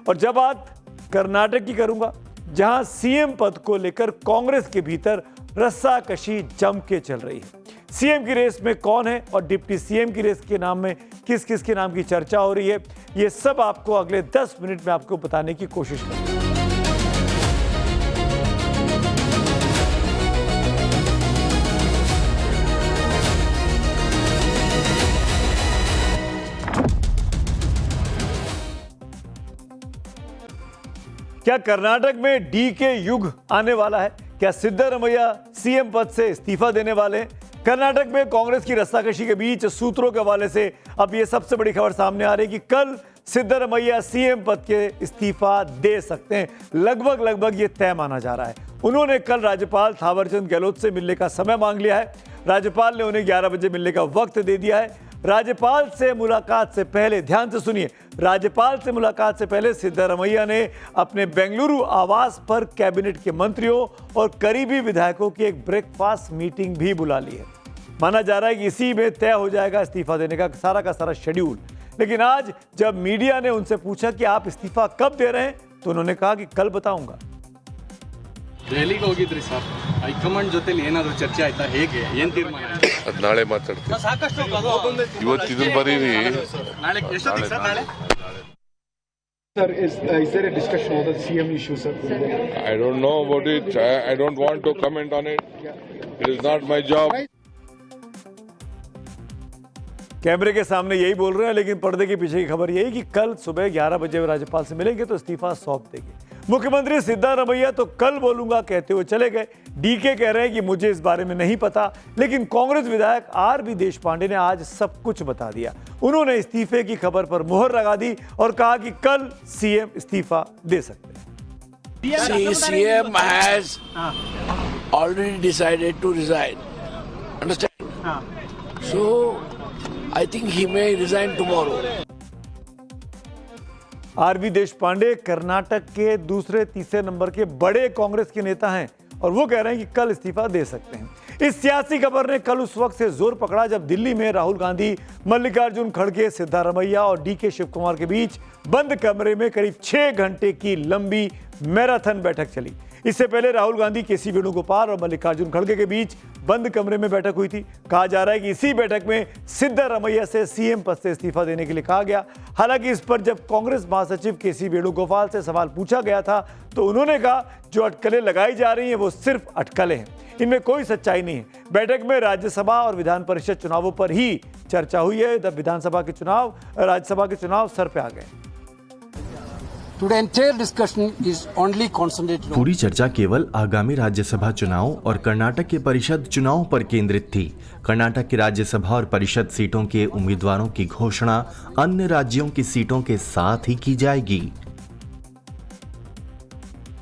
और जब बात कर्नाटक की करूंगा, जहां सीएम पद को लेकर कांग्रेस के भीतर रस्साकशी जम के चल रही है। सीएम की रेस में कौन है और डिप्टी सीएम की रेस के नाम में किस किस के नाम की चर्चा हो रही है, ये सब आपको अगले 10 मिनट में आपको बताने की कोशिश करूंगा। क्या कर्नाटक में डी के युग आने वाला है? क्या सिद्धरमैया सीएम पद से इस्तीफा देने वाले हैं? कर्नाटक में कांग्रेस की रस्साकशी के बीच सूत्रों के हवाले से अब यह सबसे बड़ी खबर सामने आ रही है कि कल सिद्धरमैया सीएम पद के इस्तीफा दे सकते हैं। लगभग ये तय माना जा रहा है। उन्होंने कल राज्यपाल थावरचंद गहलोत से मिलने का समय मांग लिया है। राज्यपाल ने उन्हें 11 बजे मिलने का वक्त दे दिया है। राज्यपाल से मुलाकात से पहले, ध्यान से सुनिए, राज्यपाल से मुलाकात से पहले सिद्धरमैया ने अपने बेंगलुरु आवास पर कैबिनेट के मंत्रियों और करीबी विधायकों की एक ब्रेकफास्ट मीटिंग भी बुला ली है। माना जा रहा है कि इसी में तय हो जाएगा इस्तीफा देने का सारा शेड्यूल। लेकिन आज जब मीडिया ने उनसे पूछा कि आप इस्तीफा कब दे रहे हैं, तो उन्होंने कहा कि कल बताऊंगा। ದೆಹಲಿಗೆ ಹೋಗಿದ್ರಿ ಸರ್, ಹೈಕಮಾಂಡ್ ಜೊತೆಲಿ ಏನಾದರೂ ಚರ್ಚೆ ಆಯ್ತಾ? ಹೇಗೆ, ಏನು ತೀರ್ಮಾನ ಆಯ್ತು? ಅದು ನಾಳೆ ಮಾತಾಡ್ತೀವಿ. ಸಾಕಷ್ಟು ಇವತ್ತು ಇದನ್ನ ಬರೀರಿ. ನಾಳೆ ಎಷ್ಟೊತ್ತಿಗೆ ಸರ್? ನಾಳೆ Sir, is there a discussion over the CM issue, sir? I don't know about it. I don't want to comment on it. It is not my job. कैमरे के सामने यही बोल रहे हैं, लेकिन पर्दे के पीछे की खबर यही कि कल सुबह 11 बजे वे राज्यपाल से मिलेंगे तो इस्तीफा सौंप देंगे। मुख्यमंत्री सिद्धरमैया तो कल बोलूंगा कहते हुए चले गए। डीके कह रहे हैं कि मुझे इस बारे में नहीं पता, लेकिन कांग्रेस विधायक आरवी देशपांडे ने आज सब कुछ बता दिया। उन्होंने इस्तीफे की खबर पर मुहर लगा दी और कहा कि कल सीएम इस्तीफा दे सकते हैं। CM has already decided to resign. Understand? So I think he may resign tomorrow. R V Deshpande Karnataka के दूसरे तीसरे नंबर के बड़े कांग्रेस के नेता हैं और वो कह रहे हैं कि कल इस्तीफा दे सकते हैं। इस सियासी खबर ने कल उस वक्त से जोर पकड़ा जब दिल्ली में राहुल गांधी, मल्लिकार्जुन खड़गे, सिद्धरमैया और डीके शिव कुमार के बीच बंद कमरे में करीब 6 घंटे की लंबी मैराथन बैठक चली। इससे पहले राहुल गांधी, केसी वेणुगोपाल और मल्लिकार्जुन खड़गे के बीच बंद कमरे में बैठक हुई थी। कहा जा रहा है कि इसी बैठक में सिद्धरमैया से सीएम पद से इस्तीफा देने के लिए कहा गया। हालांकि इस पर जब कांग्रेस महासचिव केसी वेणुगोपाल से सवाल पूछा गया था तो उन्होंने कहा जो अटकलें लगाई जा रही हैं वो सिर्फ अटकलें हैं, इनमें कोई सच्चाई नहीं है। बैठक में राज्यसभा और विधान परिषद चुनावों पर ही चर्चा हुई है। जब विधानसभा के चुनाव, राज्यसभा के चुनाव सर पे आ गए। पूरी चर्चा केवल आगामी राज्यसभा चुनाव और कर्नाटक के परिषद चुनाव पर केंद्रित थी। कर्नाटक की राज्यसभा और परिषद सीटों के उम्मीदवारों की घोषणा अन्य राज्यों की सीटों के साथ ही की जाएगी।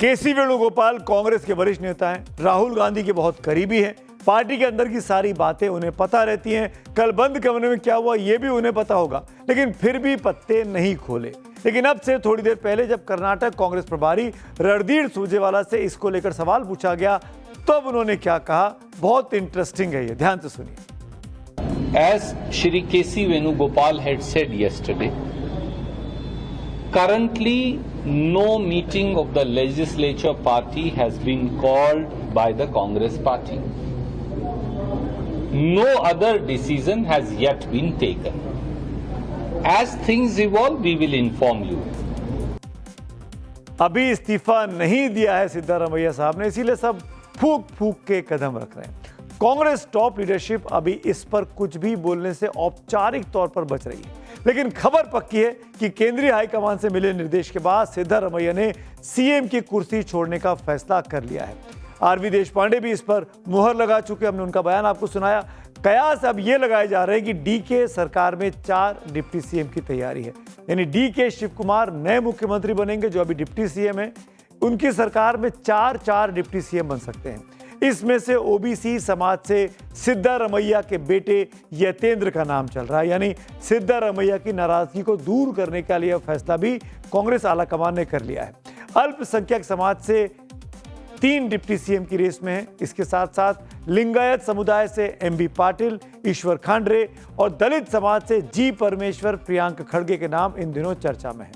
केसी वेणुगोपाल कांग्रेस के वरिष्ठ नेता हैं, राहुल गांधी के बहुत करीबी हैं। पार्टी के अंदर की सारी बातें उन्हें पता रहती हैं। कल बंद कमरे में क्या हुआ ये भी उन्हें पता होगा, लेकिन फिर भी पत्ते नहीं खोले। लेकिन अब से थोड़ी देर पहले जब कर्नाटक कांग्रेस प्रभारी रणदीप सुरजेवाला से इसको लेकर सवाल पूछा गया तब उन्होंने क्या कहा, बहुत इंटरेस्टिंग है ये, ध्यान से सुनिए। As Shri K.C. Venugopal had said yesterday, currently no meeting of the legislature party has been called by the Congress party. No other decision has yet been taken. As things evolve, we will inform you. अभी इस्तीफा नहीं दिया है सिद्धरमैया साहब ने, इसीलिए सब फूक फूक के कदम रख रहे हैं। कांग्रेस टॉप लीडरशिप अभी इस पर कुछ भी बोलने से औपचारिक तौर पर बच रही है, लेकिन खबर पक्की है कि केंद्रीय हाईकमान से मिले निर्देश के बाद सिद्धरमैया ने सीएम की कुर्सी छोड़ने का फैसला कर लिया है। आरवी देशपांडे भी इस पर मुहर लगा चुके, हमने उनका बयान आपको सुनाया। कयास अब ये लगाए जा रहे हैं कि डीके सरकार में 4 डिप्टी सीएम की तैयारी है, यानी डीके शिव कुमार नए मुख्यमंत्री बनेंगे जो अभी डिप्टी सीएम है। उनकी सरकार में 4 डिप्टी सीएम बन सकते हैं। इसमें से ओबीसी समाज से सिद्धरमैया के बेटे यतेंद्र का नाम चल रहा है, यानी सिद्धरमैया की नाराजगी को दूर करने का लिए फैसला भी कांग्रेस आलाकमान ने कर लिया है। अल्पसंख्यक समाज से 3 डिप्टी सीएम की रेस में है। इसके साथ साथ लिंगायत समुदाय से एमबी पाटिल, ईश्वर खांडरे और दलित समाज से जी परमेश्वर, प्रियांक खड़गे के नाम इन दिनों चर्चा में है।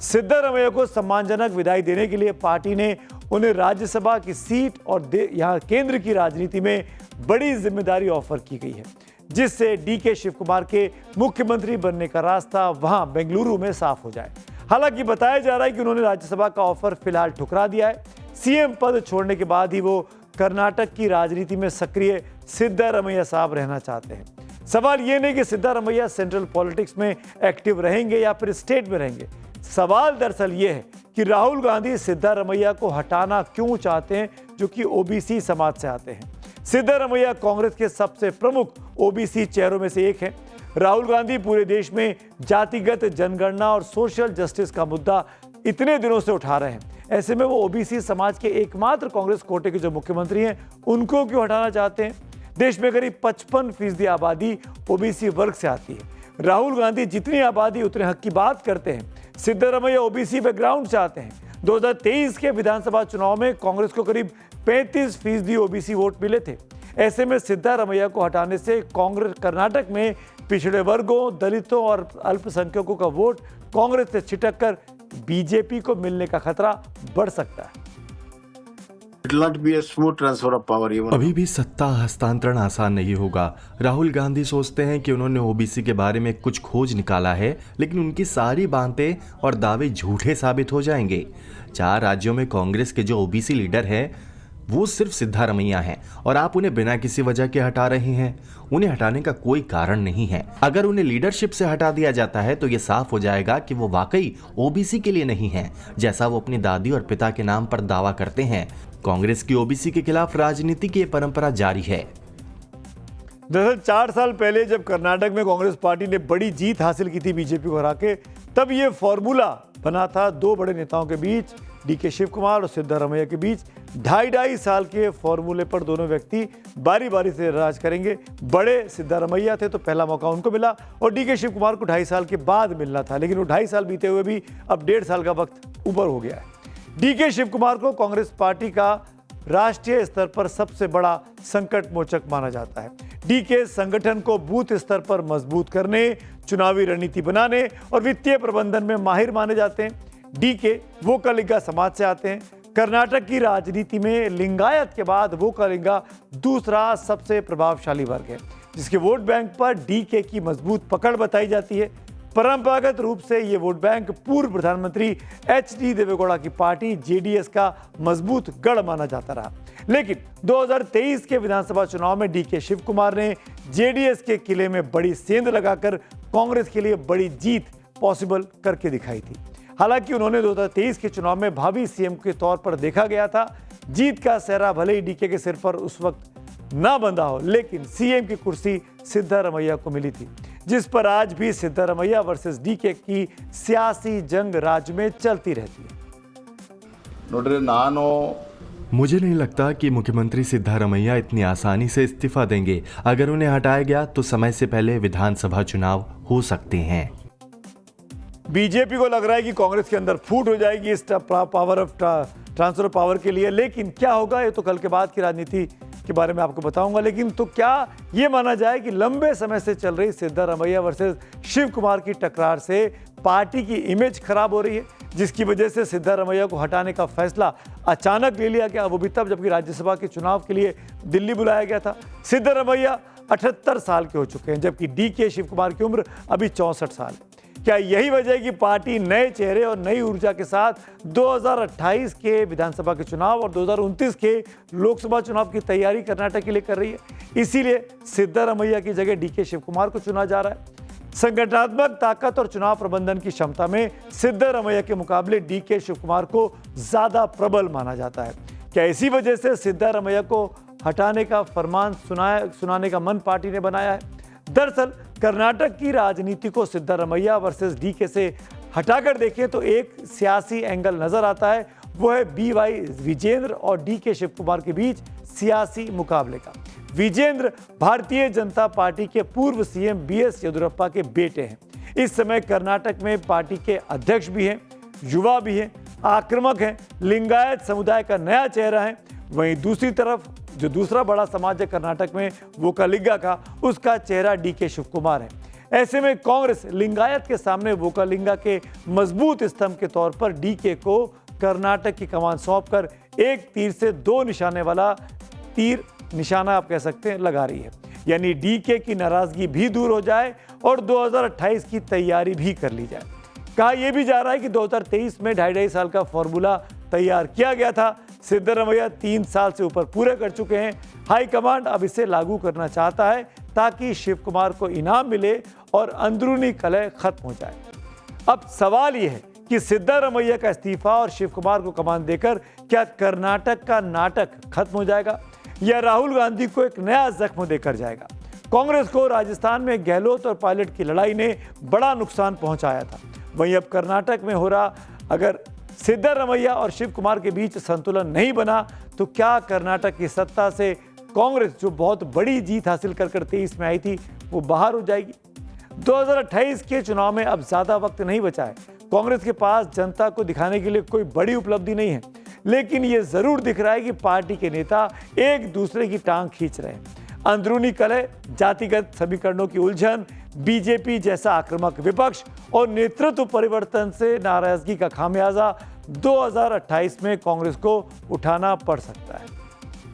सिद्धारमैया को सम्मानजनक विदाई देने के लिए पार्टी ने उन्हें राज्यसभा की सीट और यहां केंद्र की राजनीति में बड़ी जिम्मेदारी ऑफर की गई है, जिससे डीके शिव कुमार के मुख्यमंत्री बनने का रास्ता वहां बेंगलुरु में साफ हो जाए। हालांकि बताया जा रहा है कि उन्होंने राज्यसभा का ऑफर फिलहाल ठुकरा दिया है। सीएम पद छोड़ने के बाद ही वो कर्नाटक की राजनीति में सक्रिय सिद्धारमैया साहब रहना चाहते हैं। सवाल ये नहीं कि सिद्धारमैया सेंट्रल पॉलिटिक्स में एक्टिव रहेंगे या फिर स्टेट में रहेंगे। सवाल दरअसल ये है कि राहुल गांधी सिद्धारमैया को हटाना क्यों चाहते हैं, जो कि ओबीसी समाज से आते हैं। सिद्धारमैया कांग्रेस के सबसे प्रमुख ओबीसी चेहरों में से एक हैं। राहुल गांधी पूरे देश में जातिगत जनगणना और सोशल जस्टिस का मुद्दा इतने दिनों से उठा रहे हैं। ऐसे में वो ओबीसी समाज के एकमात्र कांग्रेस कोटे के जो मुख्यमंत्री हैं, उनको क्यों हटाना चाहते हैं। देश में करीब 55% आबादी ओबीसी वर्ग से आती है। राहुल गांधी जितनी आबादी उतने हक की बात करते हैं। सिद्धारमैया ओबीसी बैकग्राउंड से आते हैं। 2023 के विधानसभा चुनाव में कांग्रेस को करीब 35% ओबीसी वोट मिले थे। ऐसे में सिद्धारमैया को हटाने से कांग्रेस कर्नाटक में पिछड़े वर्गों, दलितों और अल्पसंख्यकों का वोट कांग्रेस से छिटककर बीजेपी को मिलने का खतरा बढ़ सकता है। It will not be a smooth transfer of power even. अभी भी सत्ता हस्तांतरण आसान नहीं होगा। राहुल गांधी सोचते हैं कि उन्होंने ओबीसी के बारे में कुछ खोज निकाला है, लेकिन उनकी सारी बातें और दावे झूठे साबित हो जाएंगे। 4 राज्यों में कांग्रेस के जो ओबीसी लीडर हैं, वो सिर्फ सिद्धारमैया हैं और आप उन्हें बिना किसी वजह के हटा रहे हैं। उन्हें हटाने का कोई कारण नहीं है। अगर उन्हें लीडरशिप से हटा दिया जाता है तो ये साफ हो जाएगा कि वो वाकई ओबीसी के लिए नहीं है, जैसा वो अपनी दादी और पिता के नाम पर दावा करते हैं। कांग्रेस की ओबीसी के खिलाफ राजनीति की परंपरा जारी है। दरअसल 4 साल पहले जब कर्नाटक में कांग्रेस पार्टी ने बड़ी जीत हासिल की थी बीजेपी को हरा के, तब ये फॉर्मूला बना था 2 बड़े नेताओं के बीच, डीके शिव कुमार और सिद्धारमैया के बीच। 2.5 साल के फॉर्मूले पर दोनों व्यक्ति बारी बारी से राज करेंगे। बड़े सिद्धारमैया थे तो पहला मौका उनको मिला और डीके शिव कुमार को 2.5 साल के बाद मिलना था, लेकिन वो 2.5 साल बीते हुए भी अब 1.5 साल का वक्त ऊपर हो गया है। डीके शिव कुमार को कांग्रेस पार्टी का राष्ट्रीय स्तर पर सबसे बड़ा संकट मोचक माना जाता है। डीके संगठन को बूथ स्तर पर मजबूत करने, चुनावी रणनीति बनाने और वित्तीय प्रबंधन में माहिर माने जाते हैं। डीके वोकलिंगा समाज से आते हैं। कर्नाटक की राजनीति में लिंगायत के बाद वोकलिंगा दूसरा सबसे प्रभावशाली वर्ग है, जिसके वोट बैंक पर डीके की मजबूत पकड़ बताई जाती है। परंपरागत रूप से ये वोट बैंक पूर्व प्रधानमंत्री एचडी देवेगौड़ा की पार्टी जेडीएस का मजबूत गढ़ माना जाता रहा। लेकिन 2023 के विधानसभा चुनाव में डीके शिव कुमार ने जेडीएस के किले में बड़ी सेंध लगाकर कांग्रेस के लिए बड़ी जीत पॉसिबल करके दिखाई थी। हालांकि उन्होंने 2023 के चुनाव में भावी सीएम के तौर पर देखा गया था। जीत का सेहरा भले ही डीके के सिर पर उस वक्त ना बंधा हो, लेकिन सीएम की कुर्सी सिद्धारमैया को मिली थी, जिस पर आज भी सिद्धारमैया वर्सेस डीके की सियासी जंग राज्य में चलती रहती है। ನೋಡ್ರಿ ನಾನು मुझे नहीं लगता कि मुख्यमंत्री सिद्धारमैया इतनी आसानी से इस्तीफा देंगे। अगर उन्हें हटाया गया तो समय से पहले विधानसभा चुनाव हो सकते हैं। बीजेपी को लग रहा है कि कांग्रेस के अंदर फूट हो जाएगी इस पावर ऑफ ट्रांसफर पावर के लिए, लेकिन क्या होगा ये तो कल के बाद की राजनीति के बारे में आपको बताऊंगा। लेकिन तो क्या ये माना जाए कि लंबे समय से चल रही सिद्धारमैया वर्सेस शिव कुमार की टकरार से पार्टी की इमेज खराब हो रही है, जिसकी वजह से सिद्धारमैया को हटाने का फैसला अचानक ले लिया गया, वो भी तब जबकि राज्यसभा के चुनाव के लिए दिल्ली बुलाया गया था। सिद्धारमैया 78 साल के हो चुके हैं, जबकि डीके शिव कुमार की उम्र अभी 64 साल है। क्या यही वजह है कि पार्टी नए चेहरे और नई ऊर्जा के साथ 2028 के विधानसभा के चुनाव और 2029 के लोकसभा चुनाव की तैयारी कर्नाटक के लिए कर रही है? इसीलिए सिद्धारमैया की जगह डीके शिव कुमार को चुना जा रहा है। संगठनात्मक ताकत और चुनाव प्रबंधन की क्षमता में सिद्धारमैया के मुकाबले डीके शिव कुमार को ज्यादा प्रबल माना जाता है। क्या इसी वजह से सिद्धारमैया को हटाने का फरमान सुनाने का मन पार्टी ने बनाया है? दरअसल कर्नाटक की राजनीति को सिद्धारमैया वर्सेस डीके से हटाकर देखें तो एक सियासी एंगल नजर आता है, वो है बीवाई विजेंद्र और डीके शिव कुमार के बीच सियासी मुकाबले का। विजेंद्र भारतीय जनता पार्टी के पूर्व सीएम बीएस येदियुरप्पा के बेटे हैं। इस समय कर्नाटक में पार्टी के अध्यक्ष भी हैं, युवा भी हैं, आक्रामक हैं, लिंगायत समुदाय का नया चेहरा है। वहीं दूसरी तरफ जो दूसरा बड़ा समाज है कर्नाटक में वोकलिंगा का, उसका चेहरा डीके शिव कुमार है। ऐसे में कांग्रेस लिंगायत के सामने वोकालिंगा के मजबूत स्तंभ के तौर पर डीके को कर्नाटक की कमान सौंपकर एक तीर से दो निशाने वाला तीर निशाना आप कह सकते हैं लगा रही है। यानी डीके की नाराजगी भी दूर हो जाए और 2028 की तैयारी भी कर ली जाए। कहा यह भी जा रहा है कि 2023 में 2.5 साल का फॉर्मूला तैयार किया गया था। सिद्धरामैया 3 साल से ऊपर पूरे कर चुके हैं। हाईकमांड अब इसे लागू करना चाहता है ताकि शिव कुमार को इनाम मिले और अंदरूनी कलह खत्म हो जाए। अब सवाल यह है कि सिद्धरामैया का इस्तीफा और शिव कुमार को कमान देकर क्या कर्नाटक का नाटक खत्म हो जाएगा या राहुल गांधी को एक नया जख्म देकर जाएगा। कांग्रेस को राजस्थान में गहलोत और पायलट की लड़ाई ने बड़ा नुकसान पहुंचाया था। वहीं अब कर्नाटक में हो रहा, अगर सिद्धरामैया और शिव कुमार के बीच संतुलन नहीं बना तो क्या कर्नाटक की सत्ता से कांग्रेस जो बहुत बड़ी जीत हासिल कर 23 में आई थी वो बाहर हो जाएगी। 2028 के चुनाव में अब ज्यादा वक्त नहीं बचा है। कांग्रेस के पास जनता को दिखाने के लिए कोई बड़ी उपलब्धि नहीं है, लेकिन ये जरूर दिख रहा है कि पार्टी के नेता एक दूसरे की टांग खींच रहे हैं। अंदरूनी कलह, जातिगत समीकरणों की उलझन, बीजेपी जैसा आक्रामक विपक्ष और नेतृत्व परिवर्तन से नाराजगी का खामियाजा 2028 में कांग्रेस को उठाना पड़ सकता है।